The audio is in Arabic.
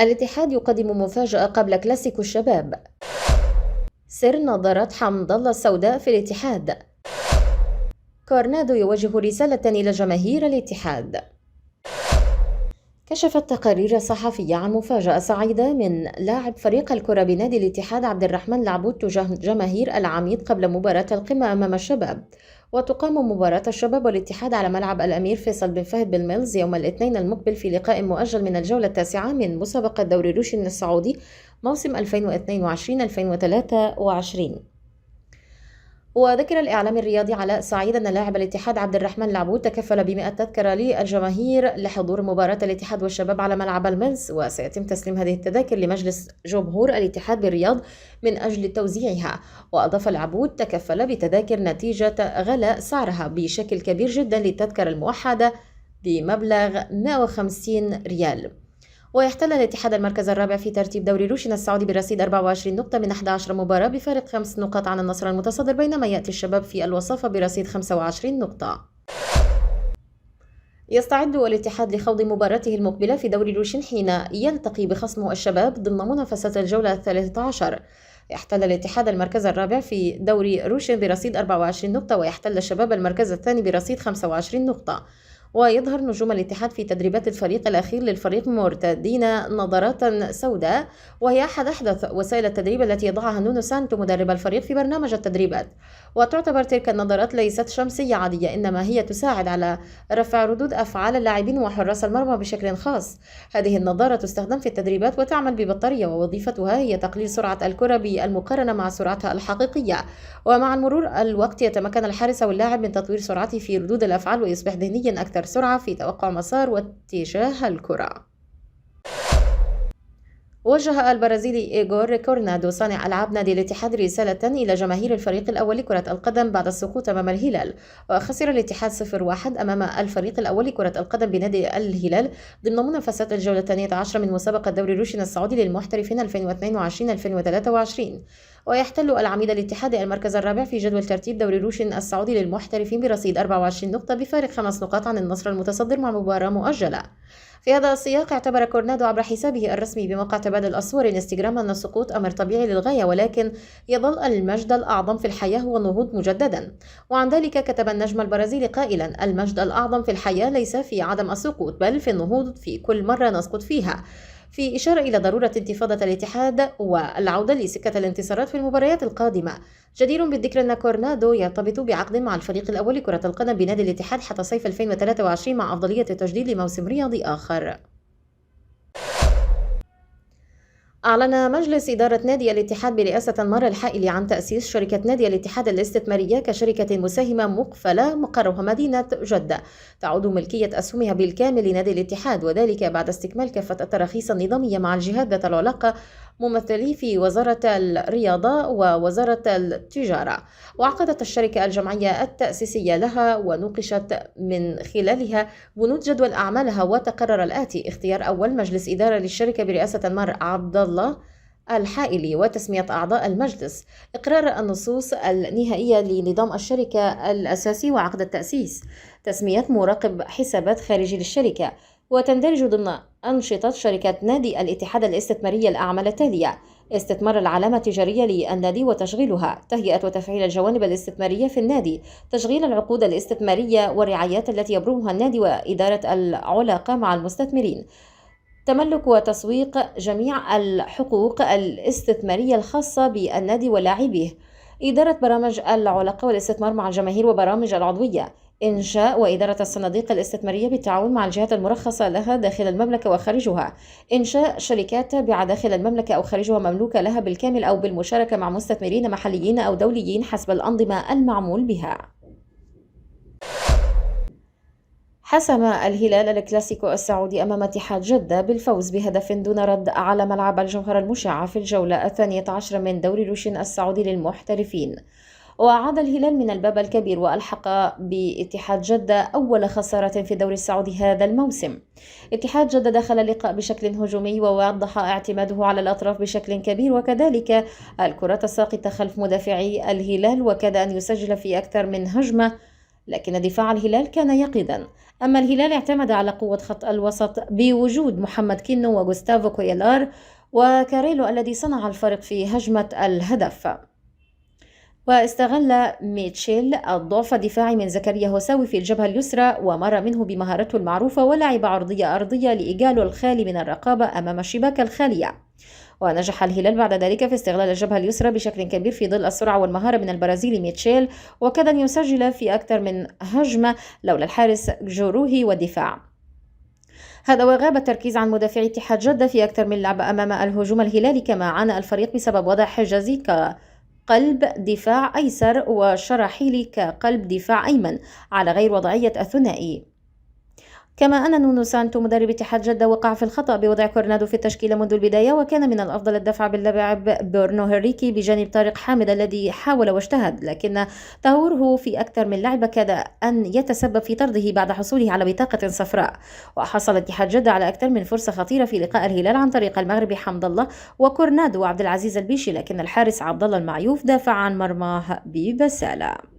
الاتحاد يقدم مفاجأة قبل كلاسيكو الشباب. سر نظرات حمد الله السوداء في الاتحاد. كورنادو يوجه رسالة إلى جماهير الاتحاد. كشفت تقارير صحفية عن مفاجأة سعيدة من لاعب فريق الكرة بنادي الاتحاد عبد الرحمن العبود تجاه جماهير العميد قبل مباراة القمة أمام الشباب. وتقام مباراة الشباب والاتحاد على ملعب الأمير فيصل بن فهد بالميلز يوم الاثنين المقبل في لقاء مؤجل من الجولة التاسعة من مسابقة دوري روشن السعودي موسم 2022-2023. وذكر الإعلام الرياضي علاء سعيد أن لاعب الاتحاد عبد الرحمن العبود تكفل ب100 تذكرة للجماهير لحضور مباراة الاتحاد والشباب على ملعب الميلز، وسيتم تسليم هذه التذاكر لمجلس جمهور الاتحاد بالرياض من أجل توزيعها. وأضاف العبود تكفل بتذاكر نتيجة غلاء سعرها بشكل كبير جدا للتذكرة الموحدة بمبلغ 150 ريال. ويحتل الاتحاد المركز الرابع في ترتيب دوري روشن السعودي برصيد 24 نقطة من 11 مباراة بفارق 5 نقاط عن النصر المتصدر، بينما يأتي الشباب في الوصافة برصيد 25 نقطة. يستعد الاتحاد لخوض مباراته المقبلة في دوري روشن حين يلتقي بخصمه الشباب ضمن منافسة الجولة 13. يحتل الاتحاد المركز الرابع في دوري روشن برصيد 24 نقطة، ويحتل الشباب المركز الثاني برصيد 25 نقطة. ويظهر نجوم الاتحاد في تدريبات الفريق الأخير للفريق مرتدين نظرات سوداء، وهي أحد أحدث وسائل التدريب التي يضعها نونو سانتو مدرب الفريق في برنامج التدريبات. وتعتبر تلك النظرات ليست شمسية عادية، إنما هي تساعد على رفع ردود أفعال اللاعبين وحراس المرمى بشكل خاص. هذه النظارة تستخدم في التدريبات وتعمل ببطارية، ووظيفتها هي تقليل سرعة الكرة بالمقارنة مع سرعتها الحقيقية. ومع المرور الوقت يتمكن الحارس أو اللاعب من تطوير سرعته في ردود الأفعال، ويصبح ذهنيا أكثر سرعة في توقع مسار واتجاه الكرة. وجه البرازيلي إيغور كورنادو صانع ألعاب نادي الاتحاد رسالة إلى جماهير الفريق الأول لكرة القدم بعد السقوط أمام الهلال. وخسر الاتحاد 0-1 أمام الفريق الأول لكرة القدم بنادي الهلال ضمن منافسة الجولة 12 من مسابقة دوري روشن السعودي للمحترفين 2022-2023. ويحتل العميد الاتحاد المركز الرابع في جدول ترتيب دوري روشن السعودي للمحترفين برصيد 24 نقطة بفارق 5 نقاط عن النصر المتصدر مع مباراة مؤجلة. في هذا السياق اعتبر كورنادو عبر حسابه الرسمي بموقع تبادل الصور انستغرام أن السقوط أمر طبيعي للغاية، ولكن يظل المجد الأعظم في الحياة هو النهوض مجددا. وعن ذلك كتب النجم البرازيلي قائلا: المجد الأعظم في الحياة ليس في عدم السقوط، بل في النهوض في كل مرة نسقط فيها، في إشارة إلى ضرورة انتفاضة الاتحاد والعودة لسكة الانتصارات في المباريات القادمة. جدير بالذكر أن كورنادو يرتبط بعقد مع الفريق الأول لكرة القدم بنادي الاتحاد حتى صيف 2023 مع أفضلية التجديد لموسم رياضي آخر. أعلن مجلس إدارة نادي الاتحاد برئاسة أنمار الحائلي عن تأسيس شركة نادي الاتحاد الاستثمارية كشركة مساهمة مقفلة مقرها مدينة جدة، تعود ملكية أسهمها بالكامل لنادي الاتحاد، وذلك بعد استكمال كافة التراخيص النظامية مع الجهات ذات العلاقة ممثلي في وزارة الرياضة ووزارة التجارة. وعقدت الشركة الجمعية التأسيسية لها ونوقشت من خلالها بنود جدول أعمالها، وتقرر الآتي: اختيار أول مجلس إدارة للشركة برئاسة أنمار عبد الله الحائلي وتسمية أعضاء المجلس، إقرار النصوص النهائية لنظام الشركة الأساسي وعقد التأسيس، تسمية مراقب حسابات خارجي للشركة. وتندرج ضمن أنشطة شركة نادي الاتحاد الاستثمارية الأعمال التالية: استثمار العلامة التجارية للنادي وتشغيلها، تهيئة وتفعيل الجوانب الاستثمارية في النادي، تشغيل العقود الاستثمارية والرعايات التي يبرمها النادي، وإدارة العلاقة مع المستثمرين، تملك وتسويق جميع الحقوق الاستثمارية الخاصة بالنادي ولاعبيه، إدارة برامج العلاقة والاستثمار مع الجماهير وبرامج العضوية، إنشاء وإدارة الصناديق الاستثمارية بالتعاون مع الجهات المرخصة لها داخل المملكة وخارجها، إنشاء شركات تابعة داخل المملكة أو خارجها مملوكة لها بالكامل أو بالمشاركة مع مستثمرين محليين أو دوليين حسب الأنظمة المعمول بها. حسم الهلال الكلاسيكو السعودي أمام اتحاد جدة بالفوز بهدف دون رد على ملعب الجوهرة المشعة في الجولة 12 من دوري روشن السعودي للمحترفين. وعاد الهلال من الباب الكبير وألحق باتحاد جدة أول خسارة في الدوري السعودي هذا الموسم. اتحاد جدة دخل اللقاء بشكل هجومي ووضح اعتماده على الأطراف بشكل كبير، وكذلك الكرات الساقطة خلف مدافعي الهلال، وكاد أن يسجل في أكثر من هجمة لكن دفاع الهلال كان يقظا. أما الهلال اعتمد على قوة خط الوسط بوجود محمد كينو وغوستافو كويلار وكاريلو الذي صنع الفرق في هجمة الهدف. واستغل ميتشيل الضعف الدفاعي من زكريا هوساوي في الجبهة اليسرى ومر منه بمهارته المعروفة ولعب عرضية أرضية لإيجاله الخالي من الرقابة أمام الشباك الخالية. ونجح الهلال بعد ذلك في استغلال الجبهة اليسرى بشكل كبير في ظل السرعة والمهارة من البرازيلي ميتشيل، وكاد أن يسجل في أكثر من هجمة لولا الحارس جوروهي والدفاع. هذا وغاب التركيز عن مدافعي اتحاد جدة في أكثر من لعبة أمام الهجوم الهلالي، كما عانى الفريق بسبب وضع حجازي كقلب دفاع أيسر وشراحيلي كقلب دفاع أيمن على غير وضعية الثنائي. كما أن نونو سانتو مدرب اتحاد جدة وقع في الخطأ بوضع كورنادو في التشكيلة منذ البداية، وكان من الأفضل الدفع باللاعب بورنو هنريكي بجانب طارق حامد الذي حاول واجتهد، لكن تهوره في أكثر من لعبة كاد أن يتسبب في طرده بعد حصوله على بطاقة صفراء. وحصل اتحاد جدة على أكثر من فرصة خطيرة في لقاء الهلال عن طريق المغربي حمد الله وكورنادو وعبد العزيز البيشي، لكن الحارس عبد الله المعيوف دافع عن مرماه ببسالة.